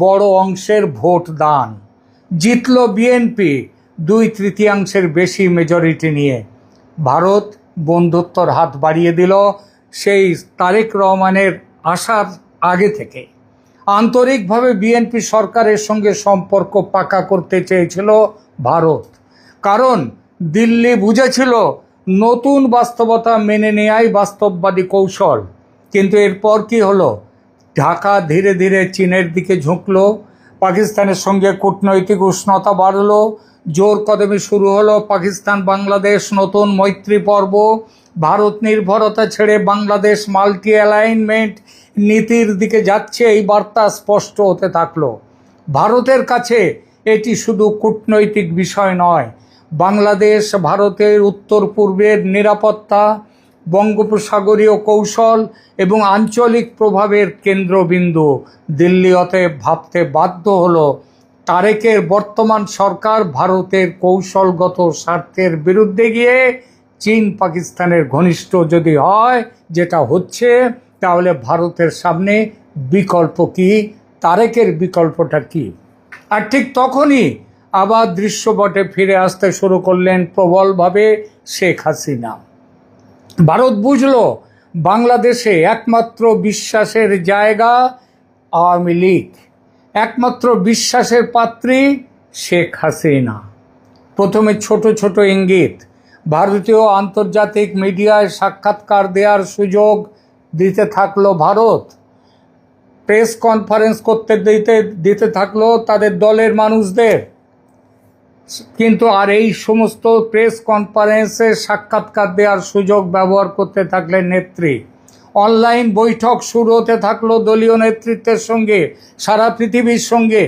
বড় অংশের ভোট দান। জিতল বিএনপি 2/3 বেশি মেজরিটি নিয়ে। ভারত বন্ধুত্বর হাত বাড়িয়ে দিল সেই তারেক রহমানের আসার আগে থেকে। আন্তরিকভাবে বিএনপি সরকারের সঙ্গে সম্পর্ক পাকা করতে চেয়েছিল ভারত, কারণ দিল্লি বুঝেছিল নতুন বাস্তবতা মেনে নেয়াই বাস্তববাদী কৌশল। কিন্তু এরপর কি হলো? ঢাকা ধীরে ধীরে চীনের দিকে ঝুঁকলো, পাকিস্তানের সঙ্গে কূটনৈতিক উষ্ণতা বাড়লো, জোর কদমে শুরু হলো পাকিস্তান বাংলাদেশ নতুন মৈত্রী পর্ব। ভারত নির্ভরতা ছেড়ে বাংলাদেশ মাল্টি অ্যালাইনমেন্ট নীতির দিকে যাচ্ছে, এই বার্তা স্পষ্ট হতে থাকলো। ভারতের কাছে এটি শুধু কূটনৈতিক বিষয় নয়, বাংলাদেশ ভারতের উত্তর পূর্বের নিরাপত্তা, বঙ্গোপসাগরীয় কৌশল এবং আঞ্চলিক প্রভাবের কেন্দ্রবিন্দু। দিল্লি অতএব ভাবতে বাধ্য হলো তারেকের বর্তমান সরকার ভারতের কৌশলগত স্বার্থের বিরুদ্ধে গিয়ে চীন পাকিস্তানের ঘনিষ্ঠ যদি হয়, যেটা হচ্ছে, তাহলে ভারতের সামনে বিকল্প কি, তারেকের বিকল্পটা কি? আর ঠিক তখনই আবার দৃশ্যপটে ফিরে আসতে শুরু করলেন প্রবলভাবে শেখ হাসিনা। ভারত বুঝল বাংলাদেশে একমাত্র বিশ্বাসের জায়গা আওয়ামী লীগ, একমাত্র বিশ্বাসের পাত্রী শেখ হাসিনা। প্রথমে ছোট ছোট ইঙ্গিত, ভারতীয় আন্তর্জাতিক মিডিয়ায় সাক্ষাৎকার দেওয়ার সুযোগ দিতে থাকলো ভারত, প্রেস কনফারেন্স করতে দিতে থাকলো তাদের দলের মানুষদের। কিন্তু আর এই সমস্ত প্রেস কনফারেন্সে সাক্ষাৎকার দেওয়ার সুযোগ ব্যবহার করতে থাকলেন নেত্রী। অনলাইন বৈঠক শুরু হতে থাকলো দলীয় নেতৃত্বের সঙ্গে, সারা পৃথিবীর সঙ্গে।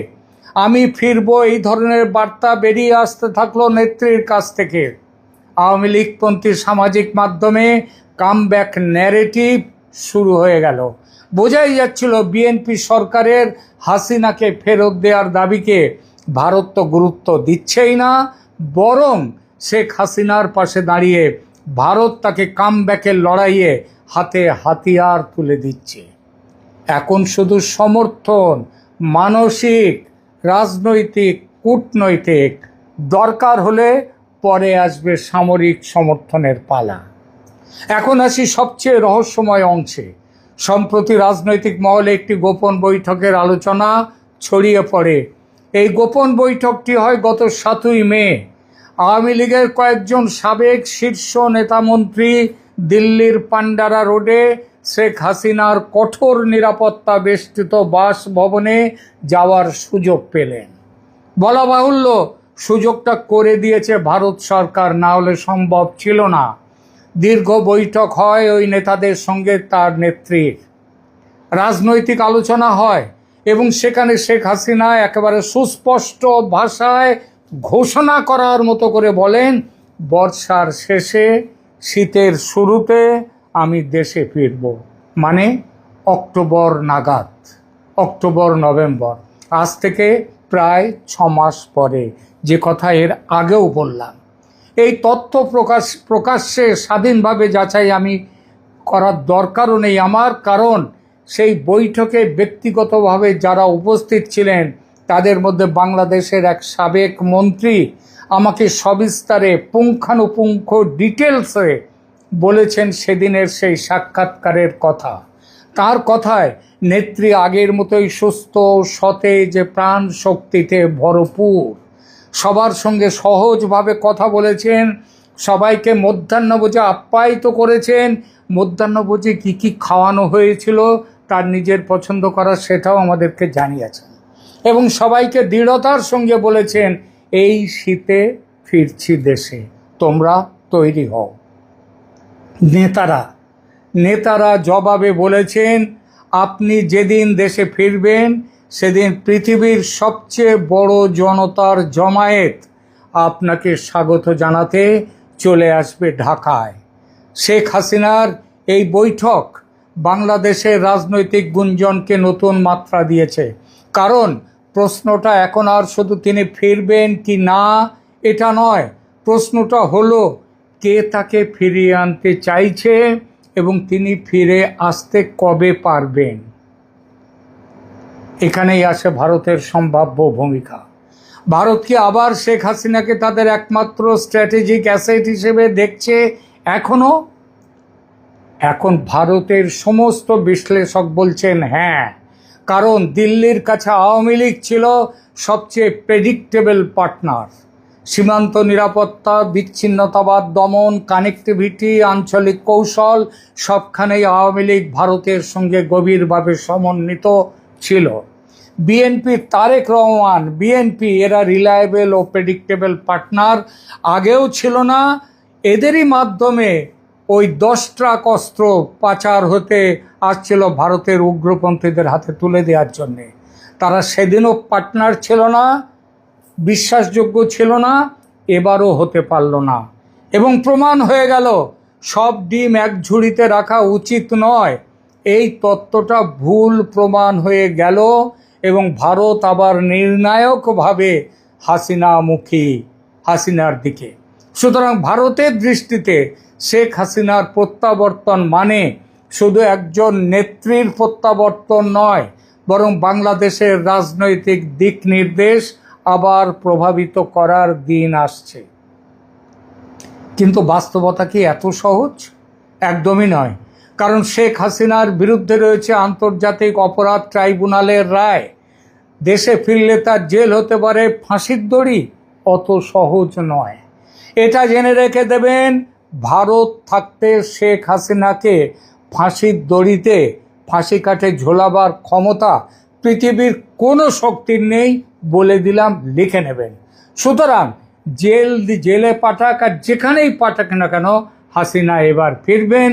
আমি ফিরবো, এই ধরনের বার্তা বেরিয়ে আসতে থাকলো নেত্রীর কাছ থেকে। আওয়ামী লীগপন্থী সামাজিক মাধ্যমে কামব্যাক ন্যারেটিভ শুরু হয়ে গেল। বোঝাই যাচ্ছিল বিএনপি সরকারের হাসিনাকে ফেরত দেওয়ার দাবিকে ভারত তো গুরুত্ব দিচ্ছেই না, বরং শেখ হাসিনার পাশে দাঁড়িয়ে ভারত তাকে কামব্যাকের লড়াইয়ে হাতে হাতিয়ার তুলে দিচ্ছে। এখন শুধু সমর্থন, মানসিক, রাজনৈতিক, কূটনৈতিক, দরকার হলে পরে আসবে সামরিক সমর্থনের পালা। এখন আসি সবচেয়ে রহস্যময় অংশে। সম্প্রতি রাজনৈতিক মহলে একটি গোপন বৈঠকের আলোচনা ছড়িয়ে পড়ে। এই গোপন বৈঠকটি হয় গত 7ই মে। আওয়ামী লীগের কয়েকজন সাবেক শীর্ষ নেতামন্ত্রী দিল্লির পান্ডারা রোডে শেখ হাসিনার কঠোর নিরাপত্তা বেষ্টিত বাসভবনে যাওয়ার সুযোগ পেলেন। বলা বাহুল্য, সুযোগটা করে দিয়েছে ভারত সরকার, না হলে সম্ভব ছিল না। দীর্ঘ বৈঠক হয় ওই নেতাদের সঙ্গে, তার নেত্রীর রাজনৈতিক আলোচনা হয় এবং সেখানে শেখ হাসিনা একেবারে সুস্পষ্ট ভাষায় ঘোষণা করার মতো করে বলেন, বর্ষার শেষে শীতের শুরুতে আমি দেশে ফিরব, মানে অক্টোবর নাগাদ, অক্টোবর নভেম্বর, আজ থেকে প্রায় 6 মাস পরে, যে কথা এর আগেও বললাম। এই তথ্য প্রকাশ্যে স্বাধীনভাবে যাচাই আমি করার দরকারও নেই আমার, কারণ সেই বৈঠকে ব্যক্তিগতভাবে যারা উপস্থিত ছিলেন তাদের মধ্যে বাংলাদেশের এক সাবেক মন্ত্রী আমাকে সবিস্তারে পুঙ্খানুপুঙ্খ ডিটেলসে বলেছেন সেদিনের সেই সাক্ষাৎকারের কথা। তার কথায় নেত্রী আগের মতোই সুস্থ, সতেজ, প্রাণ শক্তিতে ভরপুর, সবার সঙ্গে সহজভাবে কথা বলেছেন, সবাইকে মধ্যাহ্নভোজে আপ্যায়িত করেছেন। মধ্যাহ্নভোজে কী কী খাওয়ানো হয়েছিল তার নিজের পছন্দ করা সেটাও আমাদেরকে জানিয়েছেন এবং সবাইকে দৃঢ়তার সঙ্গে বলেছেন, এই শীতে ফিরছি দেশে, তোমরা তৈরি হও। নেতারা জবাবে বলেছেন, আপনি যেদিন দেশে ফিরবেন সেদিন পৃথিবীর সবচেয়ে বড় জনতার জমায়েত আপনাকে স্বাগত জানাতে চলে আসবে ঢাকায়। শেখ হাসিনার এই বৈঠক বাংলাদেশের রাজনৈতিক গুঞ্জনকে নতুন মাত্রা দিয়েছে, কারণ প্রশ্নটা এখন আর শুধু তিনি ফিরবেন কি না এটা নয়, প্রশ্নটা হলো কে তাকে ফিরিয়ে আনতে চাইছে এবং তিনি ফিরে আসতে কবে পারবেন। এখানেই আসে ভারতের সম্ভাব্য ভূমিকা। ভারত কি আবার শেখ হাসিনাকে তাদের একমাত্র স্ট্র্যাটেজিক অ্যাসেট হিসেবে দেখছে এখনো? এখন ভারতের সমস্ত বিশ্লেষক বলছেন হ্যাঁ, কারণ দিল্লির কাছে আওয়ামী লীগ ছিল সবচেয়ে প্রেডিক্টেবল পার্টনার। সীমান্ত নিরাপত্তা, বিচ্ছিন্নতাবাদ দমন, কানেক্টিভিটি, আঞ্চলিক কৌশল, সবখানেই আওয়ামী লীগ ভারতের সঙ্গে গভীরভাবে সমন্বিত ছিল। বিএনপি, তারেক রহমান, বিএনপি এরা রিলায়েবল ও প্রেডিক্টেবল পার্টনার আগেও ছিল না। এদেরই মাধ্যমে ওই 10 ট্রাক অস্ত্র পাচার হতে আসছিল ভারতের উগ্রপন্থীদের হাতে তুলে দেওয়ার জন্যে। তারা সেদিনও পার্টনার ছিল না, বিশ্বাসযোগ্য ছিল না, এবারও হতে পারল না এবং প্রমাণ হয়ে গেল সব ডিম এক ঝুড়িতে রাখা উচিত নয়। এই তত্ত্বটা ভুল প্রমাণ হয়ে গেল এবং ভারত আবার নির্ণায়কভাবে হাসিনার দিকে। সুতরাং ভারতের দৃষ্টিতে শেখ হাসিনার প্রত্যাবর্তন মানে শুধু একজন নেত্রীর প্রত্যাবর্তন নয়, বরং বাংলাদেশের রাজনৈতিক দিক নির্দেশ আবার প্রভাবিত করার দিন আসছে। কিন্তু বাস্তবতা কি এত সহজ? একদমই নয়, কারণ শেখ হাসিনার বিরুদ্ধে রয়েছে আন্তর্জাতিক অপরাধ ট্রাইব্যুনালের রায়। দেশে ফিরলে তার জেল হতে পারে ফাঁসির দড়ি, অত সহজ নয়। এটা জেনে রেখে দেবেন, ভারত থাকতে শেখ হাসিনাকে ফাঁসির দড়িতে ফাঁসি কাঠে ঝোলাবার ক্ষমতা পৃথিবীর কোনো শক্তির নেই, বলে দিলাম, লিখে নেবেন। সুতরাং জেলে পাঠাক আর যেখানেই পাঠাক না কেন, হাসিনা এবার ফিরবেন,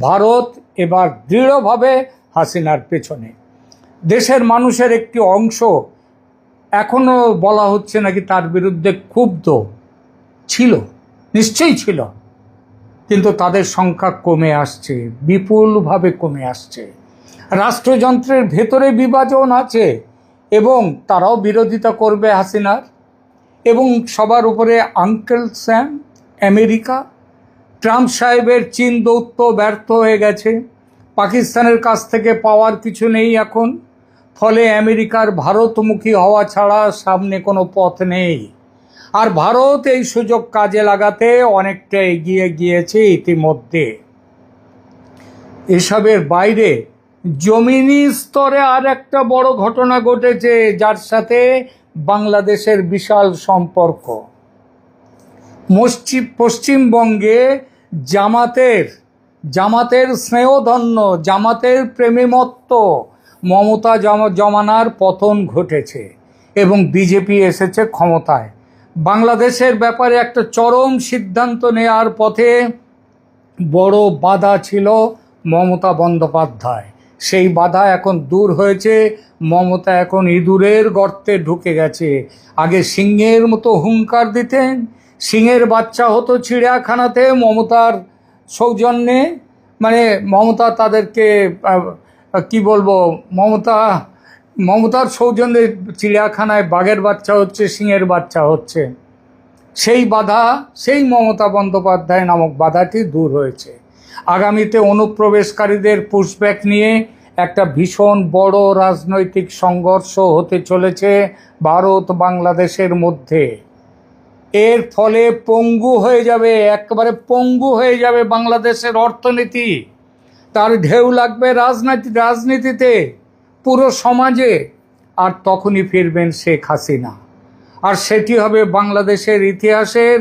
ভারত এবার দৃঢ়ভাবে হাসিনার পেছনে। দেশের মানুষের একটি অংশ এখনো বলা হচ্ছে নাকি তার বিরুদ্ধে ক্ষুব্ধ ছিল, নিশ্চয়ই ছিল, কিন্তু তাদের সংখ্যা কমে আসছে, বিপুলভাবে কমে আসছে। রাষ্ট্রযন্ত্রের ভেতরে বিভাজন আছে এবং তারাও বিরোধিতা করবে হাসিনার। এবং সবার উপরে আঙ্কেল স্যাম আমেরিকা, ট্রাম্প সাহেবের চীন দৌত্য ব্যর্থ হয়ে গেছে, পাকিস্তানের কাছ থেকে পাওয়ার কিছু নেই এখন, ফলে আমেরিকার ভারতমুখী হওয়া ছাড়া সামনে কোনো পথ নেই। আর ভারত এই সুযোগ কাজে লাগাতে অনেকটা এগিয়ে গিয়েছে ইতিমধ্যে। এসবের বাইরে জমিনি স্তরে আর একটা বড় ঘটনা ঘটেছে, যার সাথে বাংলাদেশের বিশাল সম্পর্ক। পশ্চিমবঙ্গে জামাতের স্নেহধন্য, জামাতের প্রেমীমত্ত মমতা জমানার পতন ঘটেছে এবং বিজেপি এসেছে ক্ষমতায়। বাংলাদেশের ব্যাপারে একটা চরম সিদ্ধান্ত নেওয়ার পথে বড় বাধা ছিল মমতা বন্দ্যোপাধ্যায়। সেই বাধা এখন দূর হয়েছে, মমতা এখন ইঁদুরের গর্তে ঢুকে গেছে। আগে সিংহের মতো হুঙ্কার দিতেন, সিংহের বাচ্চা হতো চিড়িয়াখানাতে মমতার সৌজন্যে, মানে মমতা তাদেরকে কি বলবো, মমতার সৌজন্যে চিড়িয়াখানায় বাঘের বাচ্চা হচ্ছে, সিংহের বাচ্চা হচ্ছে। সেই বাধা, সেই মমতা বন্দ্যোপাধ্যায় নামক বাধাটি দূর হয়েছে। আগামীতে অনুপ্রবেশকারীদের পুশব্যাক নিয়ে একটা ভীষণ বড় রাজনৈতিক সংঘর্ষ হতে চলেছে ভারত বাংলাদেশের মধ্যে। এর ফলে পঙ্গু হয়ে যাবে, একেবারে পঙ্গু হয়ে যাবে বাংলাদেশের অর্থনীতি। তার ঢেউ লাগবে রাজনীতিতে, পুরো সমাজে। আর তখনই ফিরবেন শেখ হাসিনা। আর সেটি হবে বাংলাদেশের ইতিহাসের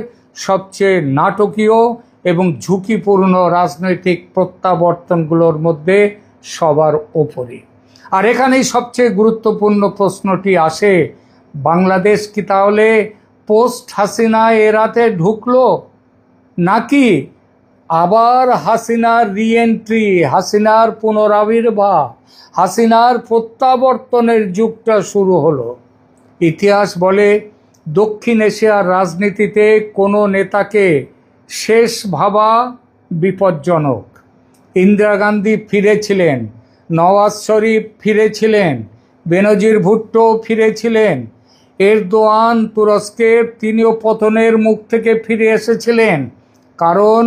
সবচেয়ে নাটকীয় এবং ঝুঁকিপূর্ণ রাজনৈতিক প্রত্যাবর্তনগুলোর মধ্যে সবার ওপরে। আর এখানেই সবচেয়ে গুরুত্বপূর্ণ প্রশ্নটি আসে, বাংলাদেশ কি তাহলে পোস্ট হাসিনা এরাতে ঢুকলো, নাকি আবার হাসিনার রিএন্ট্রি, হাসিনার পুনরাবির্ভাব, হাসিনার প্রত্যাবর্তনের যুগটা শুরু হলো? ইতিহাস বলে দক্ষিণ এশিয়ার রাজনীতিতে কোনো নেতাকে শেষ ভাবা বিপজ্জনক। ইন্দিরা গান্ধী ফিরেছিলেন, নওয়াজ শরীফ ফিরেছিলেন, বেনজির ভুট্টো ফিরেছিলেন, এরদোয়ান তুরস্কের, তিনিও পতনের মুখ থেকে ফিরে এসেছিলেন। কারণ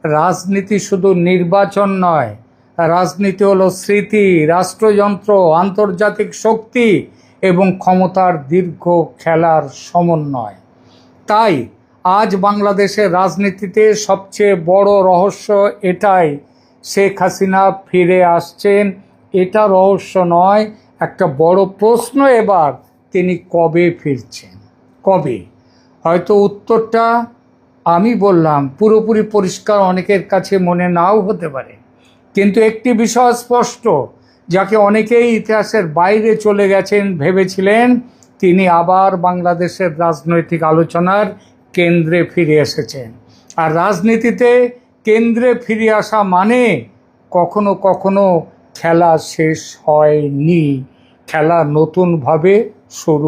রাজনীতি শুধু নির্বাচন নয়, রাজনীতি হলো স্মৃতি, রাষ্ট্রযন্ত্র, আন্তর্জাতিক শক্তি এবং ক্ষমতার দীর্ঘ খেলার সমন্বয়। তাই আজ বাংলাদেশের রাজনীতিতে সবচেয়ে বড় রহস্য এটাই, শেখ হাসিনা ফিরে আসছেন। এটা রহস্য নয়, একটা বড় প্রশ্ন এবার, তিনি কবে ফিরছেন, কবে? হয়তো উত্তরটা আমি বললাম পুরোপুরি পরিষ্কার অনেকের কাছে মনে নাও হতে পারে, কিন্তু একটি বিষয় স্পষ্ট, যাকে অনেকেই ইতিহাসের বাইরে চলে গেছেন ভেবেছিলেন, তিনি আবার বাংলাদেশের রাজনৈতিক আলোচনার কেন্দ্রে ফিরে এসেছেন। আর রাজনীতিতে কেন্দ্রে ফিরে আসা মানে কখনো কখনো খেলা শেষ হয়নি, খেলা নতুনভাবে শুরু।